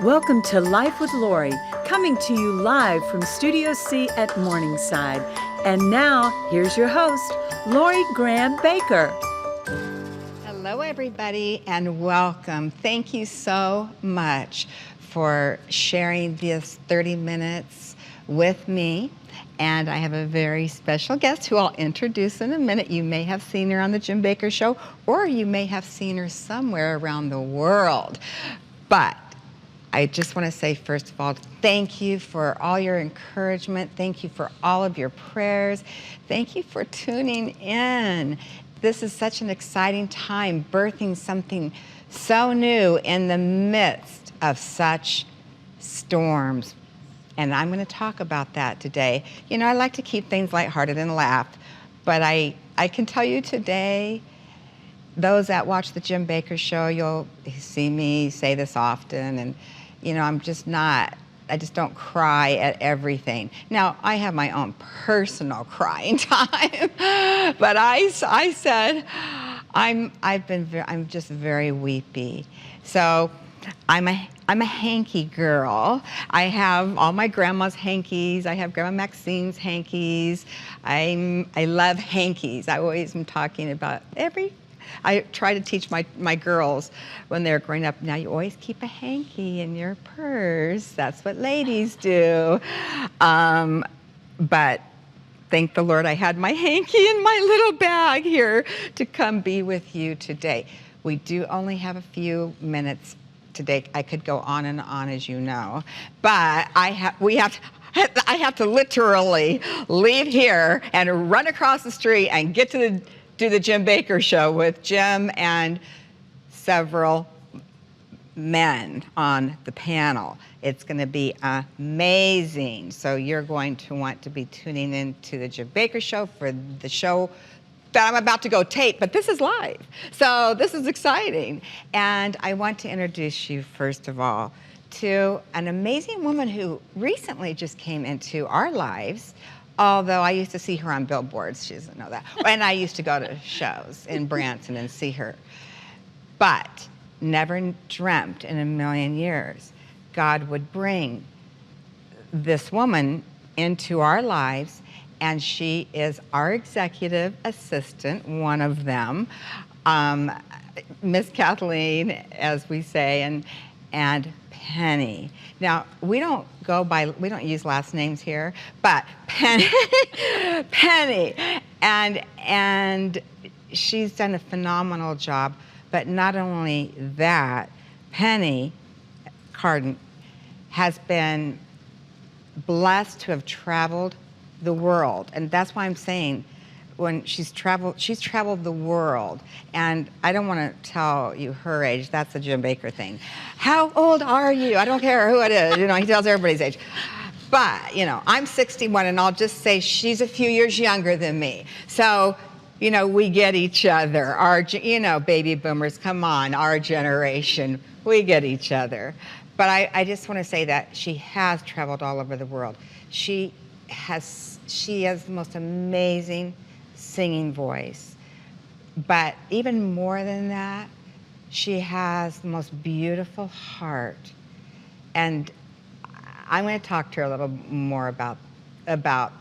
Welcome to Life with Lori, coming to you live from Studio C at Morningside. And now, here's your host, Lori Graham Bakker. Hello, everybody, and welcome. Thank you so much for sharing this 30 minutes with me. And I have a very special guest who I'll introduce in a minute. You may have seen her on the Jim Bakker Show, or you may have seen her somewhere around the world. But I just want to say, first of all, thank you for all your encouragement. Thank you for all of your prayers. Thank you for tuning in. This is such an exciting time, birthing something so new in the midst of such storms. And I'm going to talk about that today. You know, I like to keep things lighthearted and laugh, but I can tell you today, those that watch the Jim Bakker Show, you'll see me say this often, and you know, I just don't cry at everything. Now, I have my own personal crying time, but I said, I'm just very weepy. So I'm a hanky girl. I have all my grandma's hankies. I have Grandma Maxine's hankies. I love hankies. I always am talking about I try to teach my girls when they're growing up, now you always keep a hanky in your purse. That's what ladies do. But thank the Lord I had my hanky in my little bag here to come be with you today. We do only have a few minutes today. I could go on and on, as you know, but I have to literally leave here and run across the street and get to do the Jim Bakker Show with Jim and several men on the panel. It's going to be amazing. So you're going to want to be tuning in to the Jim Bakker Show for the show that I'm about to go tape, but this is live. So this is exciting. And I want to introduce you, first of all, to an amazing woman who recently just came into our lives. Although I used to see her on billboards, she doesn't know that. And I used to go to shows in Branson and see her. But never dreamt in a million years God would bring this woman into our lives, and she is our executive assistant, one of them, Miss Kathleen, as we say, and Penny. Now, we don't use last names here, but Penny, and she's done a phenomenal job. But not only that, Penny Cardin has been blessed to have traveled the world, and that's why I'm saying, when she's traveled the world. And I don't want to tell you her age. That's a Jim Bakker thing. How old are you? I don't care who it is. You know, he tells everybody's age. But, you know, I'm 61, and I'll just say she's a few years younger than me. So, you know, we get each other. Baby boomers, come on, our generation, we get each other. But I just want to say that she has traveled all over the world. She has the most amazing singing voice, but even more than that, she has the most beautiful heart. And I'm going to talk to her a little more about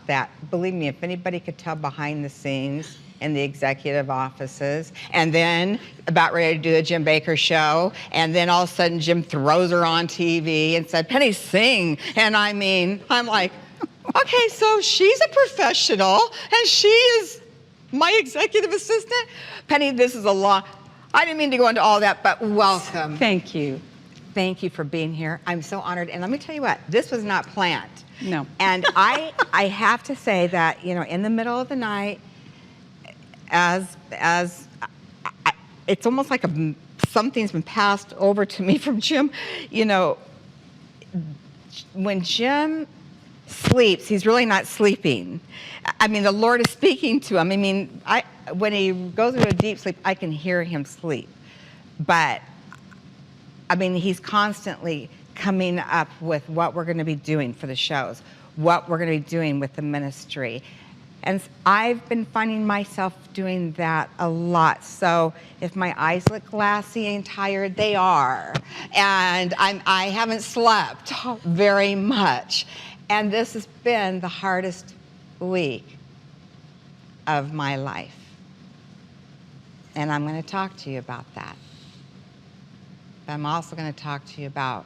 that. Believe me, if anybody could tell behind the scenes in the executive offices, and then about ready to do the Jim Bakker Show, and then all of a sudden Jim throws her on TV and said, "Penny, sing." And I mean, I'm like, okay, so she's a professional and she is my executive assistant. Penny, this is a lot. I didn't mean to go into all that, but welcome. Thank you. Thank you for being here. I'm so honored. And let me tell you what, this was not planned. No. And I have to say that, you know, in the middle of the night, it's almost like something's been passed over to me from Jim. You know, when Jim sleeps, he's really not sleeping. I mean, the Lord is speaking to him. I mean, when he goes into a deep sleep, I can hear him sleep. But, I mean, he's constantly coming up with what we're going to be doing for the shows, what we're going to be doing with the ministry. And I've been finding myself doing that a lot. So if my eyes look glassy and tired, they are. And I haven't slept very much. And this has been the hardest week of my life. And I'm going to talk to you about that. But I'm also going to talk to you about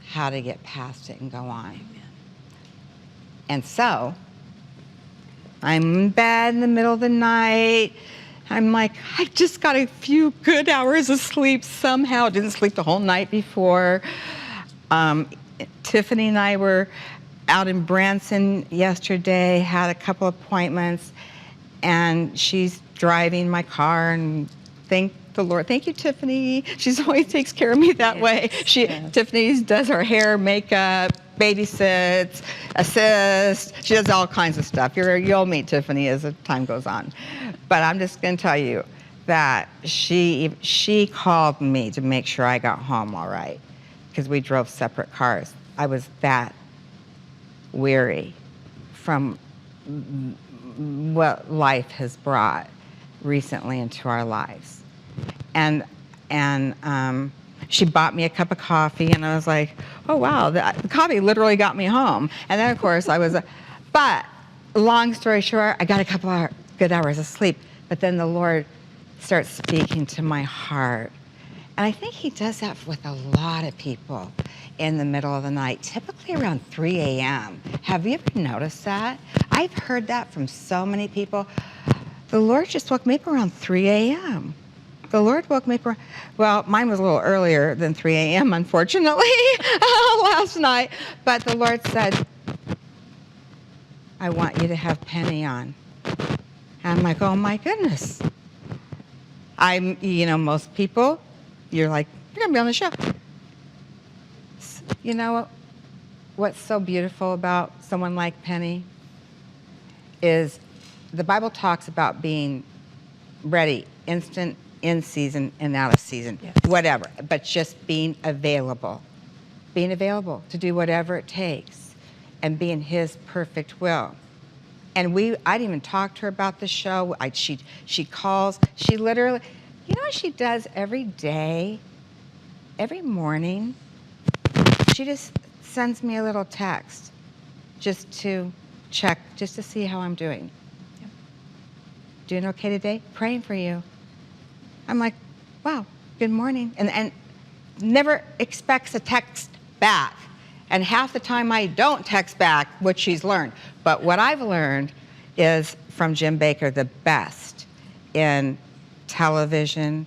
how to get past it and go on. Amen. And so, I'm in bed in the middle of the night. I'm like, I just got a few good hours of sleep somehow. Didn't sleep the whole night before. Tiffany and I were out in Branson yesterday, had a couple appointments, and she's driving my car, and thank the Lord. Thank you, Tiffany. She's always takes care of me that way. Tiffany does her hair, makeup, babysits, assists. She does all kinds of stuff. You'll meet Tiffany as the time goes on. But I'm just going to tell you that she called me to make sure I got home all right, because we drove separate cars. I was that weary from what life has brought recently into our lives. And she bought me a cup of coffee, and I was like, oh, wow, the coffee literally got me home. And then, of course, but long story short, I got a couple of good hours of sleep. But then the Lord starts speaking to my heart. And I think he does that with a lot of people in the middle of the night, typically around 3 a.m. Have you ever noticed that? I've heard that from so many people. The Lord just woke me up around 3 a.m. The Lord woke me up, well, mine was a little earlier than 3 a.m., unfortunately, last night. But the Lord said, I want you to have Penny on. And I'm like, oh my goodness. Most people, you're like, you're gonna be on the show. You know what's so beautiful about someone like Penny is the Bible talks about being ready, instant, in season and out of season, yes. Whatever, but just being available to do whatever it takes and be in his perfect will. And I didn't even talk to her about the show. She calls, she literally, you know what she does every day, every morning? She just sends me a little text just to check, just to see how I'm doing. Yep. Doing okay today? Praying for you. I'm like, wow, good morning. And never expects a text back. And half the time I don't text back what she's learned. But what I've learned is from Jim Bakker, the best in television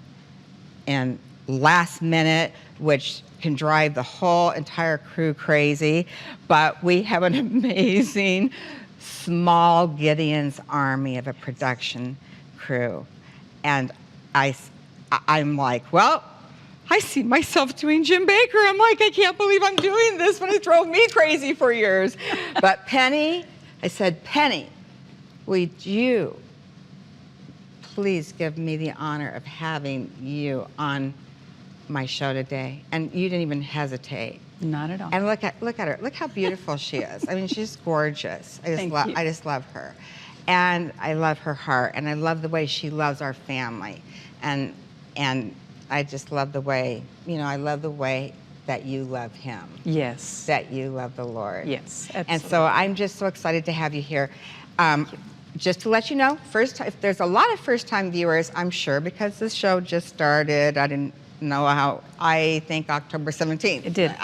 and last minute, which can drive the whole entire crew crazy. But we have an amazing small Gideon's army of a production crew. And I'm like, well, I see myself doing Jim Bakker. I'm like, I can't believe I'm doing this when it drove me crazy for years. But Penny, I said, Penny, would you please give me the honor of having you on my show today? And you didn't even hesitate. Not at all. And look at her. Look how beautiful she is. I mean, she's gorgeous. I just love her. And I love her heart, and I love the way she loves our family. And I just love the way, I love the way that you love him. Yes. That you love the Lord. Yes, absolutely. And so I'm just so excited to have you here. Just to let you know, there's a lot of first-time viewers, I'm sure, because this show just started. I didn't know how, I think October 17th. It did.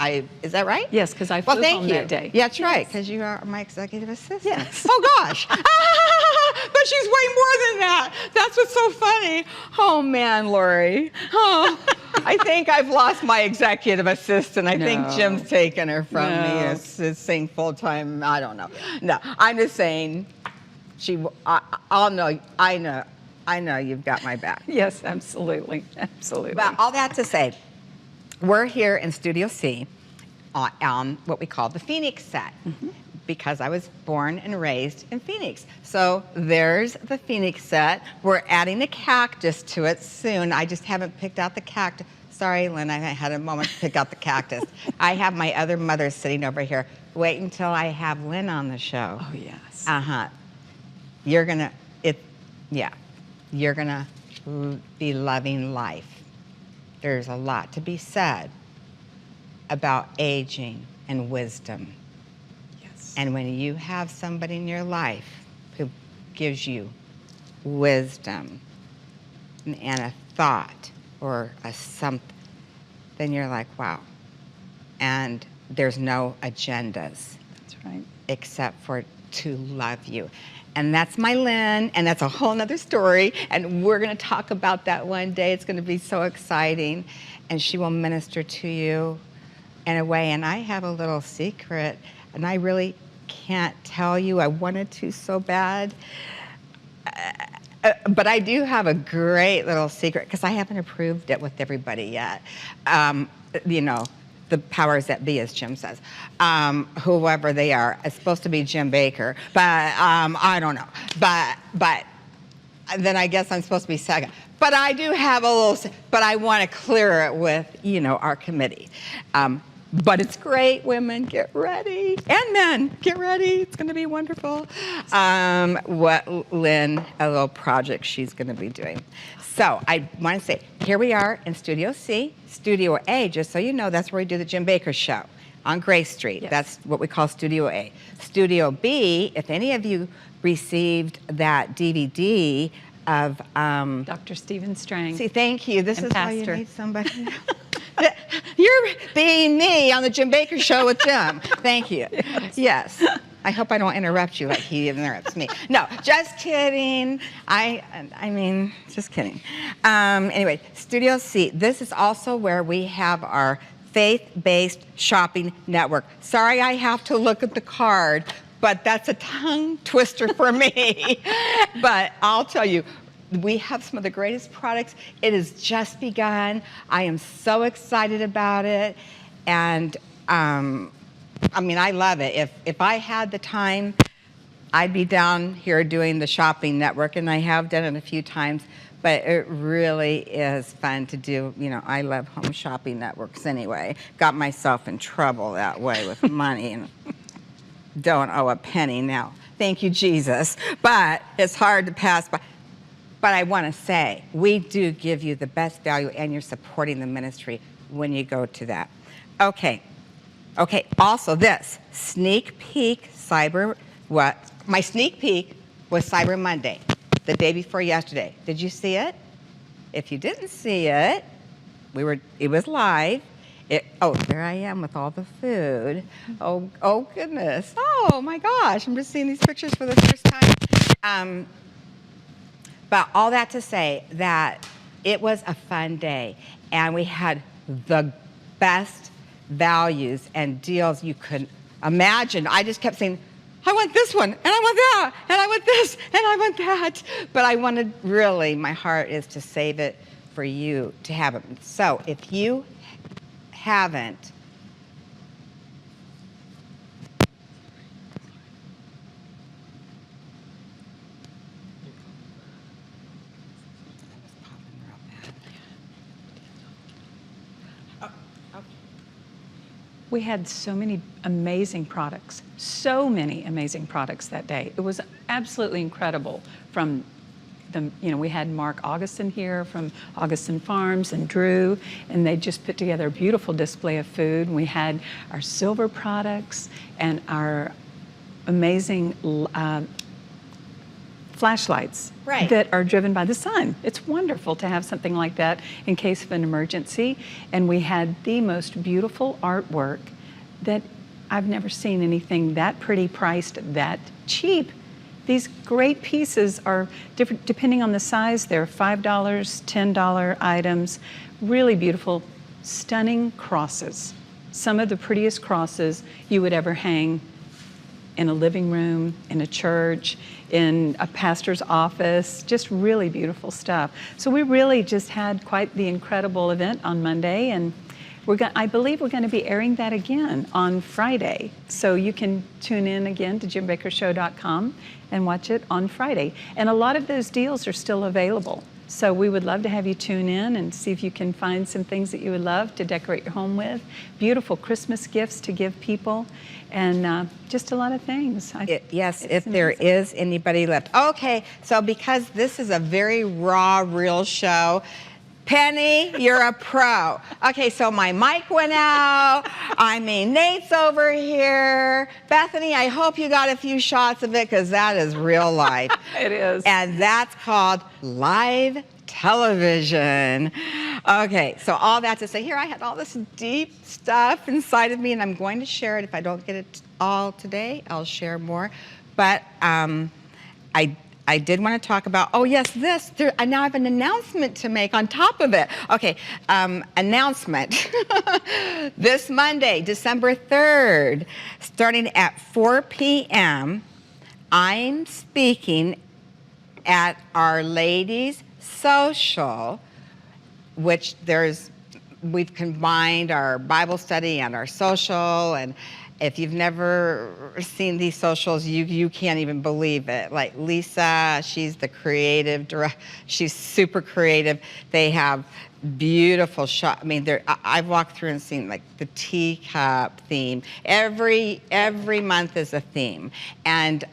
Is that right? Yes, because I flew home that day. Yeah, that's right, because you are my executive assistant. Yes. Oh, gosh. But she's way more than that. That's what's so funny. Oh, man, Lori. Oh, I think I've lost my executive assistant. I think Jim's taken her from me as saying full-time. I don't know. No, I'm just saying, I know you've got my back. Yes, absolutely. Absolutely. But all that to say, we're here in Studio C on what we call the Phoenix set, because I was born and raised in Phoenix. So there's the Phoenix set. We're adding a cactus to it soon. I just haven't picked out the cactus. Sorry, Lynn, I had a moment to pick out the cactus. I have my other mother sitting over here. Wait until I have Lynn on the show. Oh, yes. Uh-huh. You're gonna, you're gonna be loving life. There's a lot to be said about aging and wisdom. Yes. And when you have somebody in your life who gives you wisdom and a thought or a something, then you're like, wow. And there's no agendas. That's right. Except for to love you. And that's my Lynn, and that's a whole nother story, and we're gonna talk about that one day. It's gonna be so exciting, and she will minister to you in a way. And I have a little secret, and I really can't tell you. I wanted to so bad. But I do have a great little secret, because I haven't approved it with everybody yet. You know, the powers that be, as Jim says, whoever they are. It's supposed to be Jim Bakker, but I don't know. But then I guess I'm supposed to be second. But I do have a little, but I want to clear it with, you know, our committee. But it's great, women, get ready. And men, get ready. It's going to be wonderful. What Lynn, a little project she's going to be doing. So I want to say, here we are in Studio C. Studio A, just so you know, that's where we do the Jim Bakker Show on Gray Street. Yes. That's what we call Studio A. Studio B, if any of you received that DVD of... Dr. Stephen Strang. See, thank you. This And is why Pastor. you need somebody. You're being me on the Jim Bakker Show with Jim. Thank you. Yes. I hope I don't interrupt you like he interrupts me. No, just kidding. I mean, just kidding. Anyway, Studio C. This is also where we have our faith-based shopping network. Sorry I have to look at the card, but that's a tongue twister for me. But I'll tell you, we have some of the greatest products. It has just begun. I am so excited about it. And I mean, I love it. If I had the time, I'd be down here doing the shopping network, and I have done it a few times, but it really is fun to do. You know, I love home shopping networks anyway. Got myself in trouble that way with money, and don't owe a penny now. Thank you, Jesus. But it's hard to pass by. But I want to say, we do give you the best value, and you're supporting the ministry when you go to that. Okay. Okay, also this, sneak peek cyber, what? My sneak peek was Cyber Monday, the day before yesterday. Did you see it? If you didn't see it, it was live. Oh, there I am with all the food. Oh goodness. Oh my gosh, I'm just seeing these pictures for the first time. But all that to say that it was a fun day, and we had the best values and deals you could imagine. I just kept saying, I want this one, and I want that, and I want this, and I want that. But I wanted, really, my heart is to save it for you to have it. So if you haven't, We had so many amazing products that day. It was absolutely incredible. From the, you know, we had Mark Augustin here from Augustin Farms and Drew, and they just put together a beautiful display of food. And we had our silver products and our amazing flashlights that are driven by the sun. It's wonderful to have something like that in case of an emergency. And we had the most beautiful artwork that I've never seen anything that pretty priced that cheap. These great pieces are different depending on the size. They're $5, $10 items, really beautiful, stunning crosses. Some of the prettiest crosses you would ever hang in a living room, in a church, in a pastor's office, just really beautiful stuff. So we really just had quite the incredible event on Monday, and I believe we're going to be airing that again on Friday. So you can tune in again to jimbakkershow.com and watch it on Friday. And a lot of those deals are still available. So we would love to have you tune in and see if you can find some things that you would love to decorate your home with. Beautiful Christmas gifts to give people, and just a lot of things. Yes, if there is anybody left. Okay, so because this is a very raw, real show, Penny, you're a pro. Okay, so my mic went out. I mean, Nate's over here. Bethany, I hope you got a few shots of it, because that is real life. It is. And that's called live television. Okay, so all that to say, here I had all this deep stuff inside of me, and I'm going to share it. If I don't get it all today, I'll share more. But I did want to talk about, oh yes, I now have an announcement to make on top of it. Okay, announcement. This Monday, December 3rd, starting at 4 p.m., I'm speaking at Our Lady's Social, which we've combined our Bible study and our social, and if you've never seen these socials, you can't even believe it. Like Lisa, she's the creative director. She's super creative. They have beautiful shots. I mean, I've walked through and seen like the teacup theme. Every month is a theme, and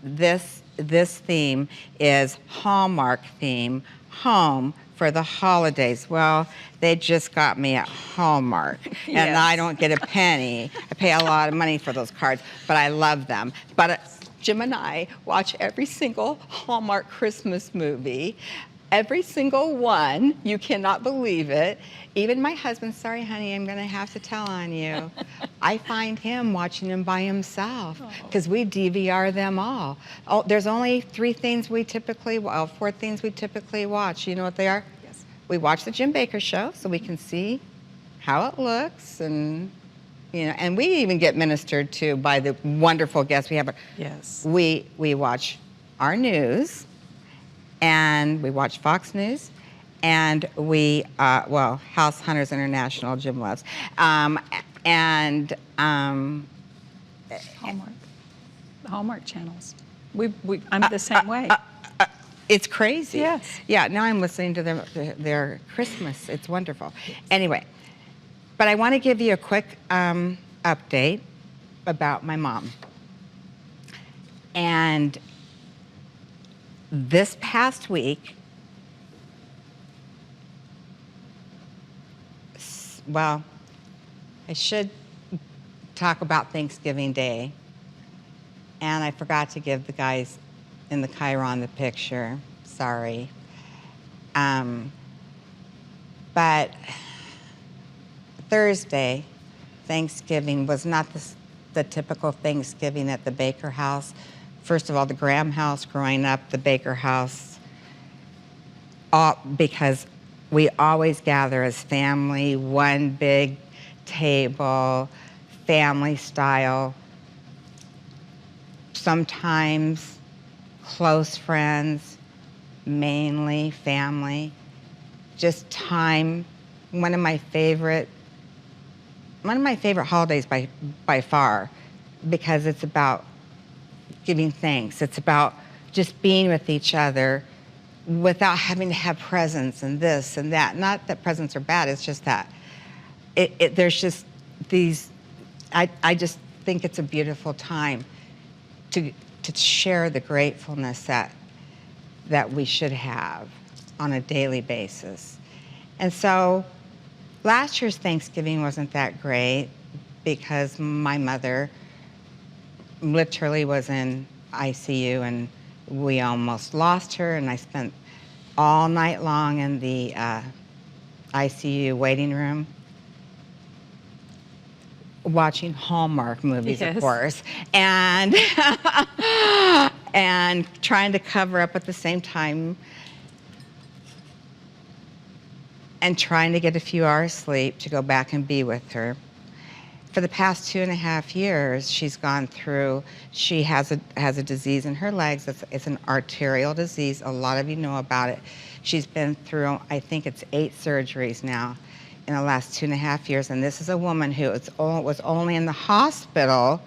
this theme is Hallmark theme, home for the holidays. Well, they just got me at Hallmark, and Yes. I don't get a penny. I pay a lot of money for those cards, but I love them. But Jim and I watch every single Hallmark Christmas movie, every single one. You cannot believe it. Even my husband, sorry honey, I'm gonna have to tell on you. I find him watching them by himself, because we DVR them all. Oh, there's only four things we typically watch. You know what they are? Yes. We watch the Jim Bakker show so we can see how it looks, and and we even get ministered to by the wonderful guests we have. Yes. We watch our news, and we watch Fox News, and we House Hunters International, Jim loves, and Hallmark. The Hallmark channels. I'm the same way. It's crazy. Yes. Yeah, now I'm listening to their Christmas. It's wonderful. Anyway, but I want to give you a quick update about my mom. And this past week, well, I should talk about Thanksgiving Day, and I forgot to give the guys in the Chiron the picture. Sorry. But Thursday, Thanksgiving, was not the typical Thanksgiving at the Bakker house. First of all, the Graham house growing up, the Bakker house, because we always gather as family, one big table, family style, sometimes close friends, mainly family, just time. One of my favorite holidays by far, because it's about giving thanks. It's about just being with each other without having to have presents and this and that. Not that presents are bad, it's just that there's just these, I just think it's a beautiful time to share the gratefulness that we should have on a daily basis. And so last year's Thanksgiving wasn't that great, because my mother literally was in ICU, and we almost lost her, and I spent all night long in the ICU waiting room watching Hallmark movies, Yes. of course, and and trying to cover up at the same time, and trying to get a few hours sleep to go back and be with her. For the past 2.5 years, she's gone through, she has a disease in her legs. It's an arterial disease. A lot of you know about it. She's been through, I think it's 8 surgeries now in the last 2.5 years. And this is a woman who was only in the hospital,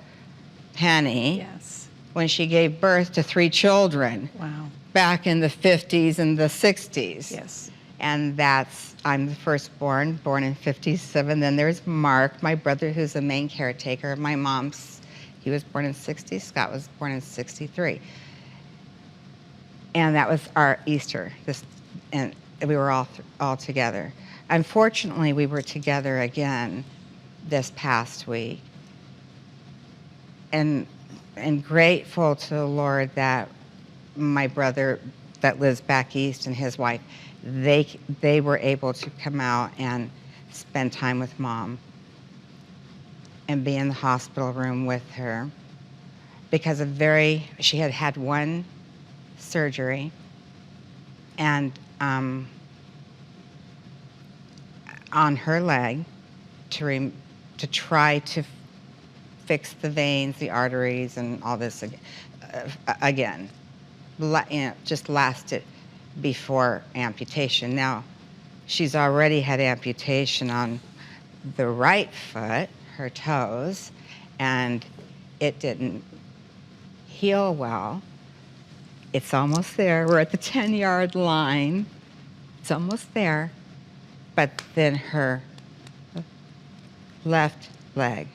Penny, Yes. when she gave birth to 3 children. Wow. back in the 50s and the 60s. Yes. And I'm the firstborn, born in 57. Then there's Mark, my brother, who's the main caretaker. My mom's, he was born in 60. Scott was born in 63. And that was our Easter. And we were all together. Unfortunately, we were together again this past week. And grateful to the Lord that my brother that lives back east and his wife, they were able to come out and spend time with Mom and be in the hospital room with her because she had had one surgery, and on her leg to try to fix the veins, the arteries, and all this again. Just lasted before amputation. Now, she's already had amputation on the right foot, her toes, and it didn't heal well. It's almost there. We're at the 10-yard line. It's almost there. But then her left leg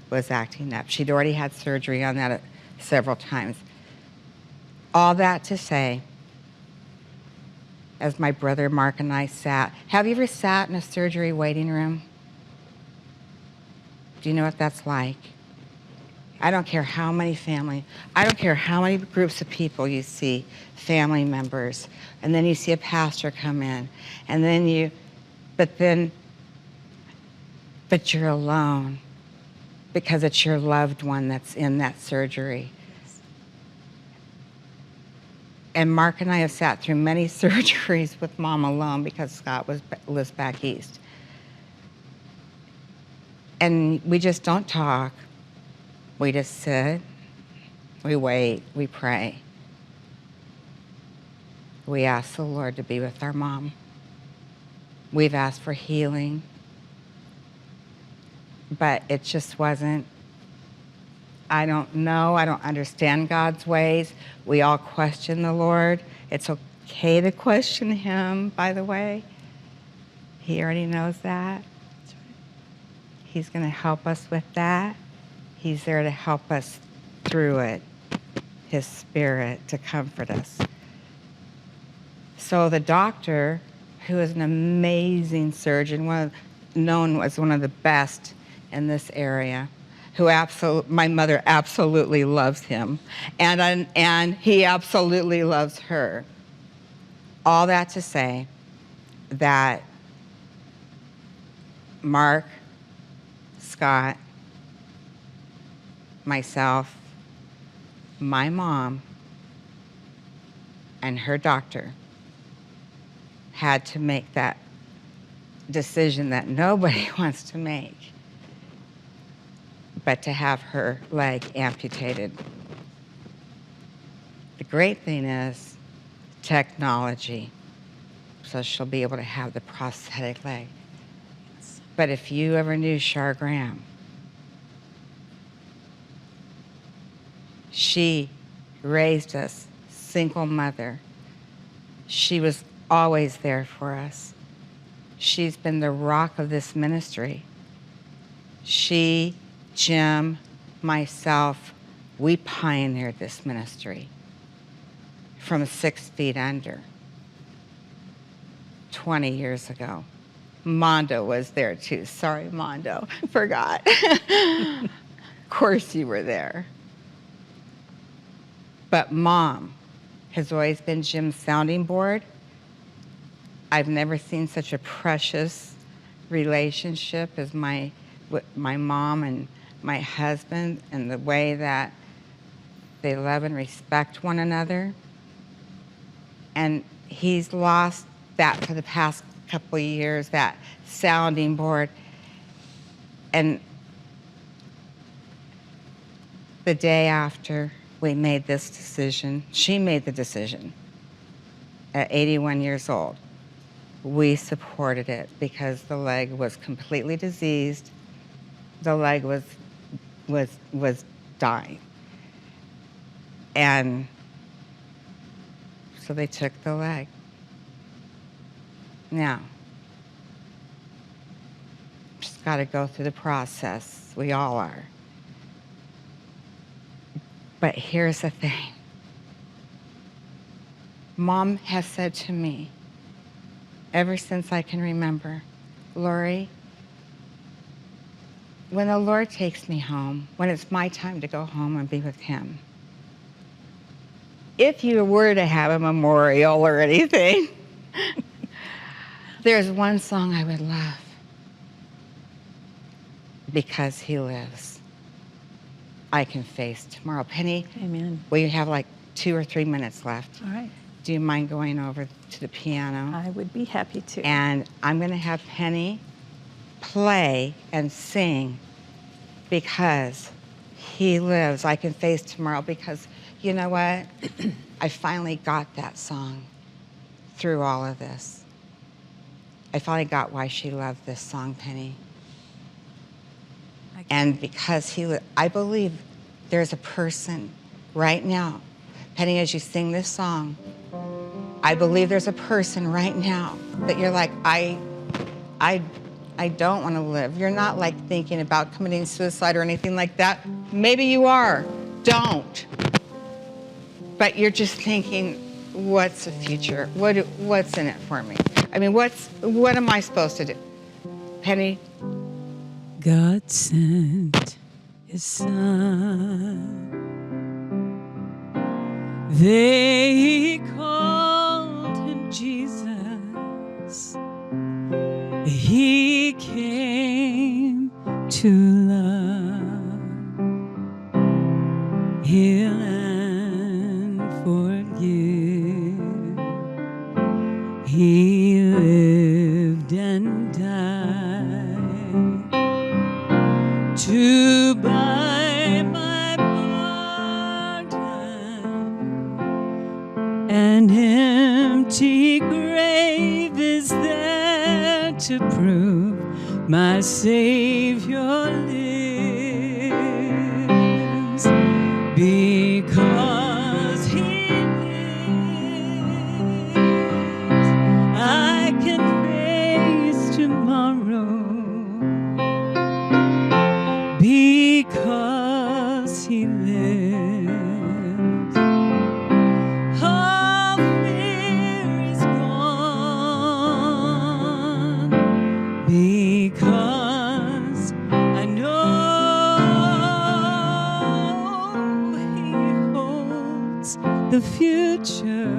was acting up. She'd already had surgery on that several times. All that to say, as my brother Mark and I sat, have you ever sat in a surgery waiting room? Do you know what that's like? I don't care how many groups of people you see, family members, and then you see a pastor come in, and then but you're alone because it's your loved one that's in that surgery. And Mark and I have sat through many surgeries with Mom alone because Scott lives back east. And we just don't talk. We just sit, we wait, we pray. We ask the Lord to be with our Mom. We've asked for healing, but it just wasn't. I don't know. I don't understand God's ways. We all question the Lord. It's okay to question Him, by the way. He already knows that. That's right. He's going to help us with that. He's there to help us through it, His Spirit to comfort us. So the doctor, who is an amazing surgeon, known as one of the best in this area, my mother absolutely loves him, and he absolutely loves her. All that to say that Mark, Scott, myself, my mom, and her doctor had to make that decision that nobody wants to make, but to have her leg amputated. The great thing is technology, so she'll be able to have the prosthetic leg. But if you ever knew Char Graham, she raised us, single mother. She was always there for us. She's been the rock of this ministry. She, Jim, myself, we pioneered this ministry from 6 feet under 20 years ago. Mondo was there too. Sorry, Mondo, forgot. Of course you were there. But Mom has always been Jim's sounding board. I've never seen such a precious relationship as my mom and my husband, and the way that they love and respect one another. And he's lost that for the past couple of years, that sounding board. And the day after we made this decision, she made the decision at 81 years old. We supported it because the leg was completely diseased. The leg was dying. And so they took the leg. Now, just got to go through the process. We all are. But here's the thing. Mom has said to me, ever since I can remember, Lori, when the Lord takes me home, when it's my time to go home and be with him, if you were to have a memorial or anything, there's one song I would love. Because he lives, I can face tomorrow. Penny, Amen. we have like 2 or 3 minutes left. All right. Do you mind going over to the piano? I would be happy to. And I'm going to have Penny play and sing because he lives. I can face tomorrow because, you know what? I finally got that song through all of this. I finally got why she loved this song, Penny. And because I believe there's a person right now, Penny, as you sing this song, I believe there's a person right now that you're like, I don't want to live. You're not like thinking about committing suicide or anything like that. Maybe you are. Don't. But you're just thinking, what's the future? What's in it for me? I mean, what am I supposed to do? Penny? God sent his son. They called him Jesus. He came to love, heal and forgive. He lived and died to buy my pardon. An empty grave is there to prove my Savior lives. Because he lives, I can face tomorrow. Because he lives, all fear is gone. Because I know he holds the future,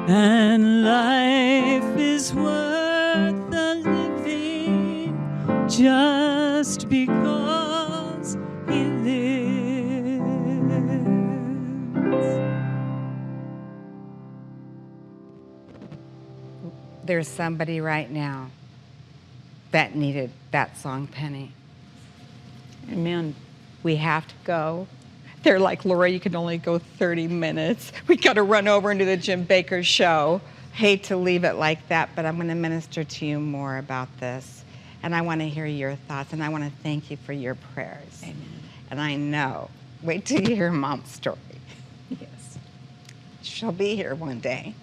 and life is worth the living just because he lives. There's somebody right now that needed that song, Penny. Amen. We have to go. They're like, Laura, you can only go 30 minutes. We got to run over and do the Jim Bakker show. Hate to leave it like that, but I'm going to minister to you more about this. And I want to hear your thoughts, and I want to thank you for your prayers. Amen. And I know, wait till you hear Mom's story. Yes. She'll be here one day,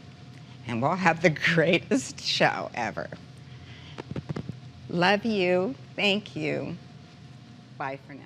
and we'll have the greatest show ever. Love you. Thank you. Bye for now.